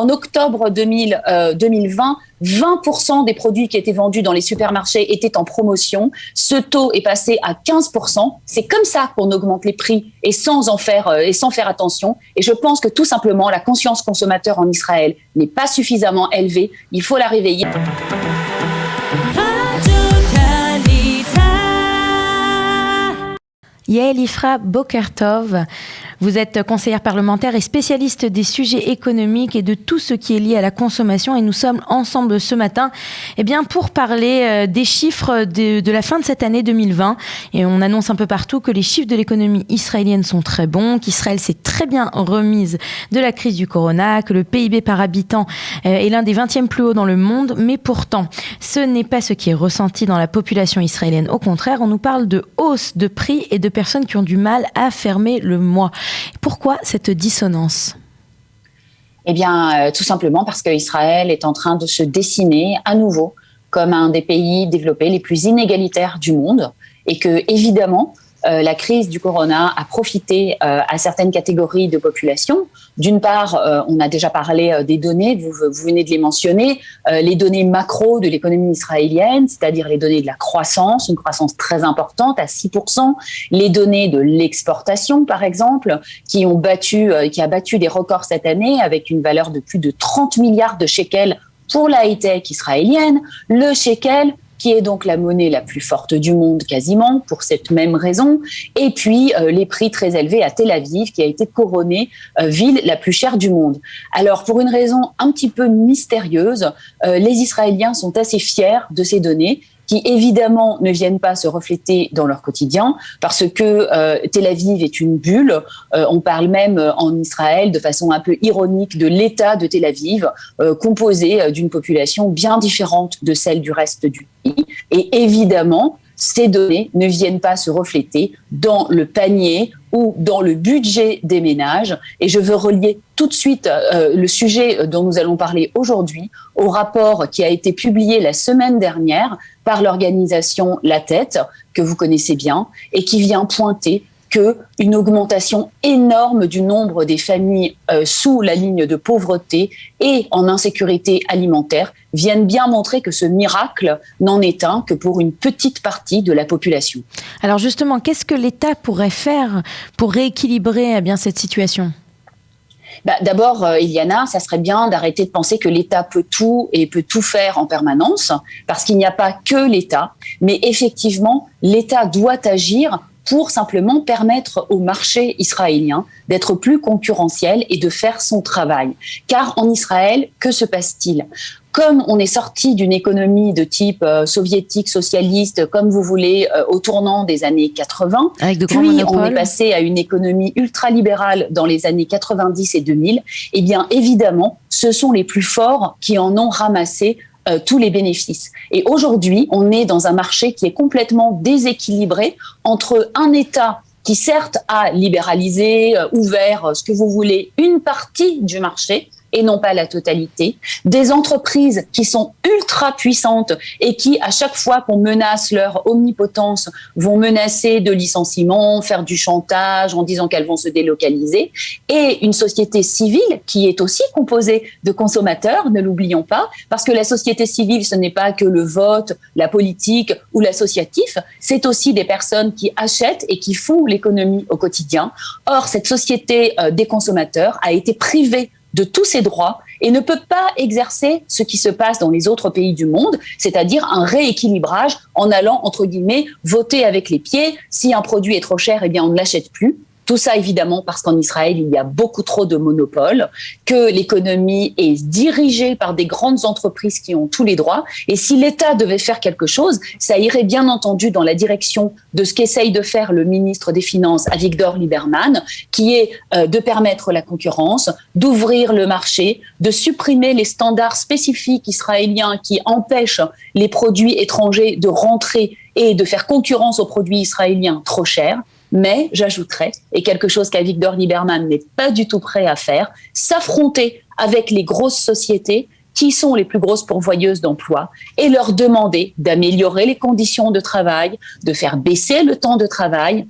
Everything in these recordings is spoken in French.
En octobre 2020, 20% des produits qui étaient vendus dans les supermarchés étaient en promotion. Ce taux est passé à 15%. C'est comme ça qu'on augmente les prix et sans faire attention. Et je pense que tout simplement, la conscience consommateur en Israël n'est pas suffisamment élevée. Il faut la réveiller. Yael Ifra, Boker Tov. Vous êtes conseillère parlementaire et spécialiste des sujets économiques et de tout ce qui est lié à la consommation. Et nous sommes ensemble ce matin pour parler des chiffres de la fin de cette année 2020. Et on annonce un peu partout que les chiffres de l'économie israélienne sont très bons, qu'Israël s'est très bien remise de la crise du corona, que le PIB par habitant est l'un des 20e plus hauts dans le monde. Mais pourtant, ce n'est pas ce qui est ressenti dans la population israélienne. Au contraire, on nous parle de hausse de prix et de personnes qui ont du mal à fermer le mois. Pourquoi cette dissonance ? Tout simplement parce qu'Israël est en train de se dessiner à nouveau comme un des pays développés les plus inégalitaires du monde et que, évidemment, la crise du corona a profité à certaines catégories de population. D'une part, on a déjà parlé des données, vous venez de les mentionner, les données macro de l'économie israélienne, c'est-à-dire les données de la croissance, une croissance très importante à 6%, les données de l'exportation, par exemple, qui a battu des records cette année avec une valeur de plus de 30 milliards de shekels pour la high-tech israélienne. Le shekel, qui est donc la monnaie la plus forte du monde quasiment, pour cette même raison. Et puis, les prix très élevés à Tel Aviv, qui a été couronnée ville la plus chère du monde. Alors, pour une raison un petit peu mystérieuse, les Israéliens sont assez fiers de ces données, qui évidemment ne viennent pas se refléter dans leur quotidien, parce que Tel Aviv est une bulle. On parle même en Israël de façon un peu ironique de l'État de Tel Aviv, composé d'une population bien différente de celle du reste du pays. Et évidemment, ces données ne viennent pas se refléter dans le panier ou dans le budget des ménages. Et je veux relier tout de suite le sujet dont nous allons parler aujourd'hui au rapport qui a été publié la semaine dernière par l'organisation La Tête, que vous connaissez bien, et qui vient pointer qu'une augmentation énorme du nombre des familles sous la ligne de pauvreté et en insécurité alimentaire viennent bien montrer que ce miracle n'en est un que pour une petite partie de la population. Alors justement, qu'est-ce que l'État pourrait faire pour rééquilibrer cette situation ? D'abord, Iliana, ça serait bien d'arrêter de penser que l'État peut tout et peut tout faire en permanence, parce qu'il n'y a pas que l'État, mais effectivement, l'État doit agir pour simplement permettre au marché israélien d'être plus concurrentiel et de faire son travail. Car en Israël, que se passe-t-il ? Comme on est sorti d'une économie de type soviétique, socialiste, comme vous voulez, au tournant des années 80, puis on est passé à une économie ultralibérale dans les années 90 et 2000, eh bien évidemment, ce sont les plus forts qui en ont ramassé tous les bénéfices. Et aujourd'hui, on est dans un marché qui est complètement déséquilibré entre un État qui certes a libéralisé, ouvert, ce que vous voulez, une partie du marché, et non pas la totalité, des entreprises qui sont ultra puissantes et qui, à chaque fois qu'on menace leur omnipotence, vont menacer de licenciement, faire du chantage en disant qu'elles vont se délocaliser, et une société civile qui est aussi composée de consommateurs, ne l'oublions pas, parce que la société civile, ce n'est pas que le vote, la politique ou l'associatif, c'est aussi des personnes qui achètent et qui font l'économie au quotidien. Or, cette société des consommateurs a été privée de tous ses droits et ne peut pas exercer ce qui se passe dans les autres pays du monde, c'est-à-dire un rééquilibrage en allant, entre guillemets, voter avec les pieds. Si un produit est trop cher, eh bien, on ne l'achète plus. Tout ça, évidemment, parce qu'en Israël, il y a beaucoup trop de monopoles, que l'économie est dirigée par des grandes entreprises qui ont tous les droits. Et si l'État devait faire quelque chose, ça irait bien entendu dans la direction de ce qu'essaye de faire le ministre des Finances, Avigdor Lieberman, qui est de permettre la concurrence, d'ouvrir le marché, de supprimer les standards spécifiques israéliens qui empêchent les produits étrangers de rentrer et de faire concurrence aux produits israéliens trop chers. Mais, j'ajouterais, et quelque chose qu'Avigdor Lieberman n'est pas du tout prêt à faire, s'affronter avec les grosses sociétés qui sont les plus grosses pourvoyeuses d'emplois et leur demander d'améliorer les conditions de travail, de faire baisser le temps de travail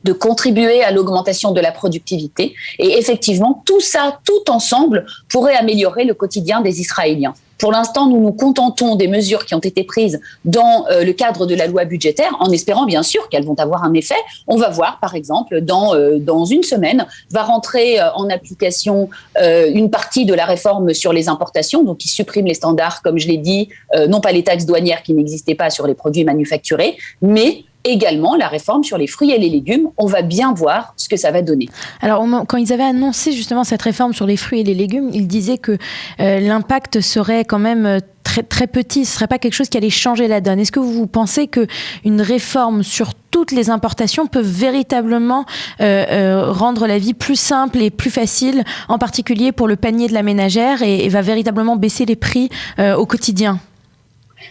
de contribuer à l'augmentation de la productivité. Et effectivement, tout ça, tout ensemble, pourrait améliorer le quotidien des Israéliens. Pour l'instant, nous nous contentons des mesures qui ont été prises dans le cadre de la loi budgétaire, en espérant bien sûr qu'elles vont avoir un effet. On va voir, par exemple, dans une semaine, va rentrer en application une partie de la réforme sur les importations, donc qui supprime les standards, comme je l'ai dit, non pas les taxes douanières qui n'existaient pas sur les produits manufacturés, mais également la réforme sur les fruits et les légumes. On va bien voir ce que ça va donner. Alors, quand ils avaient annoncé justement cette réforme sur les fruits et les légumes, ils disaient que l'impact serait quand même très, très petit. Ce ne serait pas quelque chose qui allait changer la donne. Est-ce que vous pensez qu'une réforme sur toutes les importations peut véritablement rendre la vie plus simple et plus facile, en particulier pour le panier de la ménagère, et va véritablement baisser les prix au quotidien ?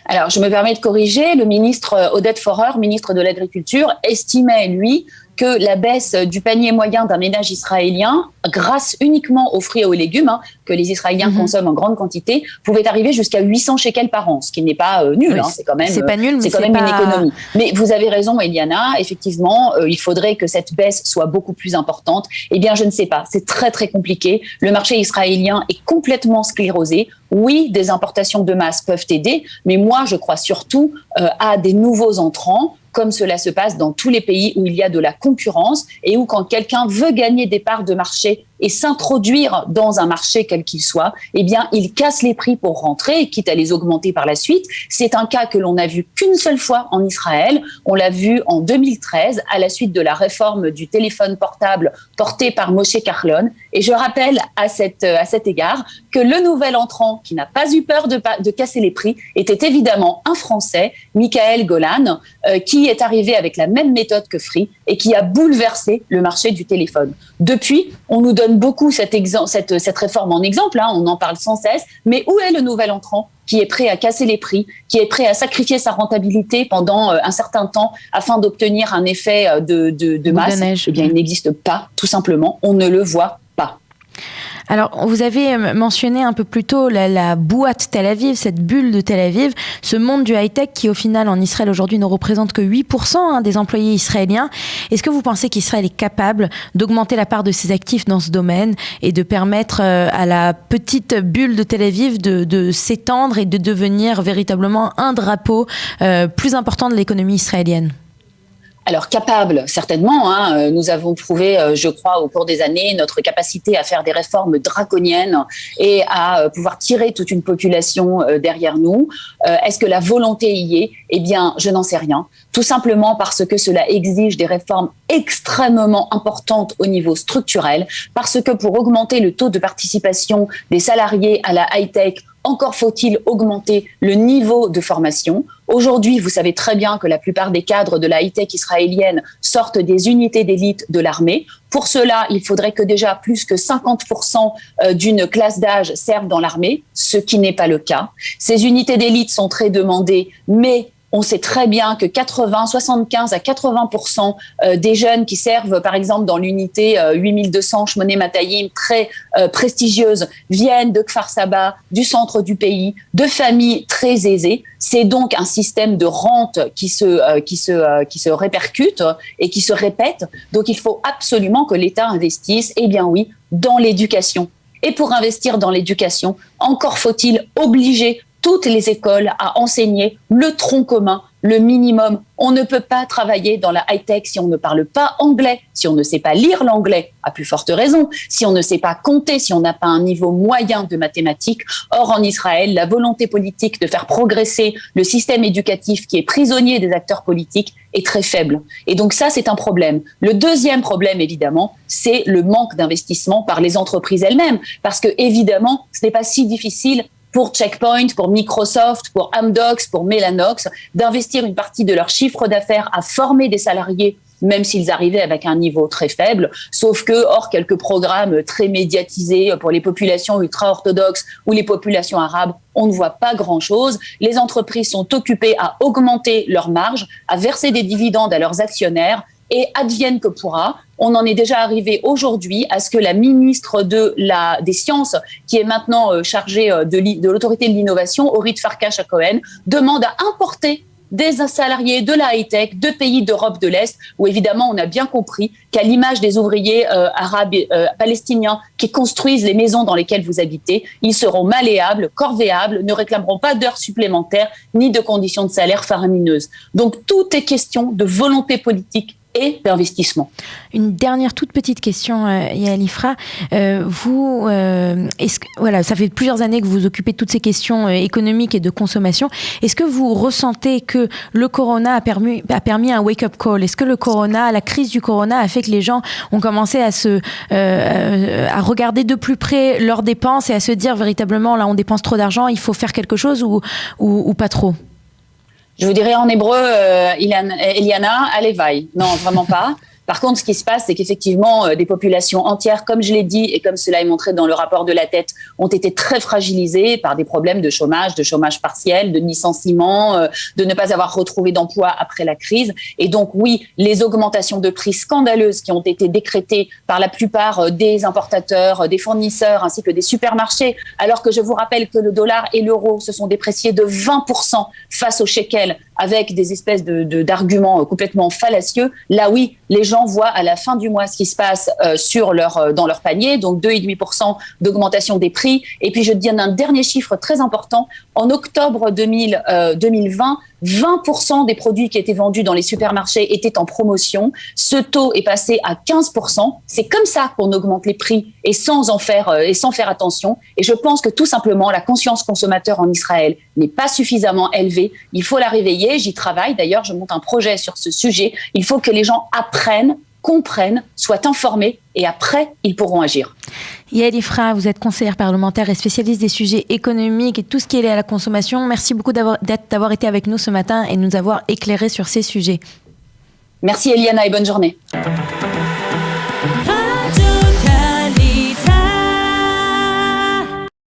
Alors, je me permets de corriger, le ministre Oded Forer, ministre de l'Agriculture, estimait, lui, que la baisse du panier moyen d'un ménage israélien, grâce uniquement aux fruits et aux légumes, que les Israéliens consomment en grande quantité, pouvait arriver jusqu'à 800 shekels par an, ce qui n'est pas nul. Oui, c'est quand même, c'est pas nul, c'est quand même une économie. Mais vous avez raison, Eliana, effectivement, il faudrait que cette baisse soit beaucoup plus importante. Eh bien, je ne sais pas, c'est très très compliqué. Le marché israélien est complètement sclérosé. Oui, des importations de masse peuvent aider, mais moi, je crois surtout à des nouveaux entrants, comme cela se passe dans tous les pays où il y a de la concurrence et où quand quelqu'un veut gagner des parts de marché et s'introduire dans un marché quel qu'il soit, eh bien, il casse les prix pour rentrer, quitte à les augmenter par la suite. C'est un cas que l'on n'a vu qu'une seule fois en Israël. On l'a vu en 2013, à la suite de la réforme du téléphone portable portée par Moshe Kahlon. Et je rappelle à cet égard que le nouvel entrant qui n'a pas eu peur de casser les prix était évidemment un Français, Michael Golan, qui est arrivé avec la même méthode que Free et qui a bouleversé le marché du téléphone. Depuis, on nous donne beaucoup cette réforme en exemple, on en parle sans cesse, mais où est le nouvel entrant qui est prêt à casser les prix, qui est prêt à sacrifier sa rentabilité pendant un certain temps afin d'obtenir un effet de masse? Eh bien, il n'existe pas, tout simplement, on ne le voit pas. Alors, vous avez mentionné un peu plus tôt la boîte Tel Aviv, cette bulle de Tel Aviv, ce monde du high-tech qui, au final, en Israël aujourd'hui, ne représente que 8% des employés israéliens. Est-ce que vous pensez qu'Israël est capable d'augmenter la part de ses actifs dans ce domaine et de permettre à la petite bulle de Tel Aviv de s'étendre et de devenir véritablement un drapeau plus important de l'économie israélienne ? Alors, capable, certainement. Nous avons prouvé, je crois, au cours des années, notre capacité à faire des réformes draconiennes et à pouvoir tirer toute une population derrière nous. Est-ce que la volonté y est ? Eh bien, je n'en sais rien. Tout simplement parce que cela exige des réformes extrêmement importantes au niveau structurel, parce que pour augmenter le taux de participation des salariés à la high-tech, encore faut-il augmenter le niveau de formation. Aujourd'hui, vous savez très bien que la plupart des cadres de la high-tech israélienne sortent des unités d'élite de l'armée. Pour cela, il faudrait que déjà plus que 50% d'une classe d'âge servent dans l'armée, ce qui n'est pas le cas. Ces unités d'élite sont très demandées, mais on sait très bien que 75 à 80% des jeunes qui servent, par exemple, dans l'unité 8200 Shmoné Matayim, très prestigieuse, viennent de Kfar Saba, du centre du pays, de familles très aisées. C'est donc un système de rente qui se répercute et qui se répète. Donc, il faut absolument que l'État investisse, eh bien oui, dans l'éducation. Et pour investir dans l'éducation, encore faut-il obliger toutes les écoles à enseigner le tronc commun, le minimum. On ne peut pas travailler dans la high-tech si on ne parle pas anglais, si on ne sait pas lire l'anglais, à plus forte raison, si on ne sait pas compter, si on n'a pas un niveau moyen de mathématiques. Or, en Israël, la volonté politique de faire progresser le système éducatif qui est prisonnier des acteurs politiques est très faible. Et donc ça, c'est un problème. Le deuxième problème, évidemment, c'est le manque d'investissement par les entreprises elles-mêmes. Parce que, évidemment, ce n'est pas si difficile pour Checkpoint, pour Microsoft, pour Amdocs, pour Mellanox, d'investir une partie de leur chiffre d'affaires à former des salariés, même s'ils arrivaient avec un niveau très faible, sauf que, hors quelques programmes très médiatisés pour les populations ultra-orthodoxes ou les populations arabes, on ne voit pas grand-chose. Les entreprises sont occupées à augmenter leurs marges, à verser des dividendes à leurs actionnaires, et advienne que pourra. On en est déjà arrivé aujourd'hui à ce que la ministre des Sciences, qui est maintenant chargée de l'autorité de l'innovation, Orit Farkas-Cohen, demande à importer des salariés de la high-tech, de pays d'Europe de l'Est, où évidemment on a bien compris qu'à l'image des ouvriers arabes palestiniens qui construisent les maisons dans lesquelles vous habitez, ils seront malléables, corvéables, ne réclameront pas d'heures supplémentaires ni de conditions de salaire faramineuses. Donc tout est question de volonté politique et d'investissement. Une dernière toute petite question, Yael Ifrah. Voilà, ça fait plusieurs années que vous vous occupez de toutes ces questions économiques et de consommation. Est-ce que vous ressentez que le corona a permis un wake-up call? Est-ce que la crise du corona a fait que les gens ont commencé à regarder de plus près leurs dépenses et à se dire véritablement, là, on dépense trop d'argent, il faut faire quelque chose ou pas trop? Je vous dirais en hébreu, Eliana, Alevai. Non, vraiment pas. Par contre, ce qui se passe, c'est qu'effectivement, des populations entières, comme je l'ai dit et comme cela est montré dans le rapport de la tête, ont été très fragilisées par des problèmes de chômage partiel, de licenciement, de ne pas avoir retrouvé d'emploi après la crise. Et donc, oui, les augmentations de prix scandaleuses qui ont été décrétées par la plupart des importateurs, des fournisseurs, ainsi que des supermarchés, alors que je vous rappelle que le dollar et l'euro se sont dépréciés de 20% face au shekel, avec des espèces d'arguments complètement fallacieux. Là, oui, les gens voient à la fin du mois ce qui se passe dans leur panier, donc 2,5% d'augmentation des prix. Et puis, je donne un dernier chiffre très important. En octobre 2020, 20% des produits qui étaient vendus dans les supermarchés étaient en promotion. Ce taux est passé à 15%. C'est comme ça qu'on augmente les prix et sans faire attention. Et je pense que tout simplement, la conscience consommateur en Israël n'est pas suffisamment élevée. Il faut la réveiller. J'y travaille. D'ailleurs, je monte un projet sur ce sujet. Il faut que les gens apprennent, comprennent, soient informés et après, ils pourront agir. Yael Ifrah, vous êtes conseillère parlementaire et spécialiste des sujets économiques et tout ce qui est lié à la consommation. Merci beaucoup d'avoir été avec nous ce matin et de nous avoir éclairé sur ces sujets. Merci Eliana et bonne journée.